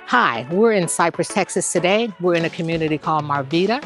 Hi, we're in Cypress, Texas today. We're in a community called Marvita.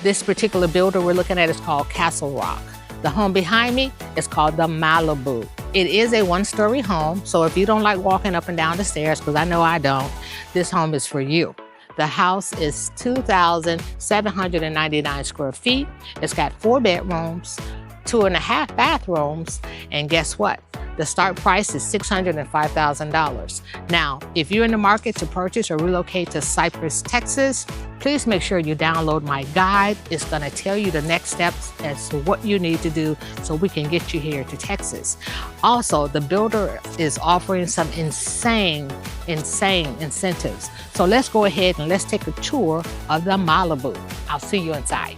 This particular builder we're looking at is called Castlerock. The home behind me is called the Malibu. It is a one-story home, so if you don't like walking up and down the stairs, because I know I don't, this home is for you. The house is 2,799 square feet. It's got 4 bedrooms, 2.5 bathrooms, and guess what? The start price is $605,000. Now, if you're in the market to purchase or relocate to Cypress, Texas, please make sure you download my guide. It's gonna tell you the next steps as to what you need to do so we can get you here to Texas. Also, the builder is offering some insane incentives. So let's go ahead and let's take a tour of the Malibu. I'll see you inside.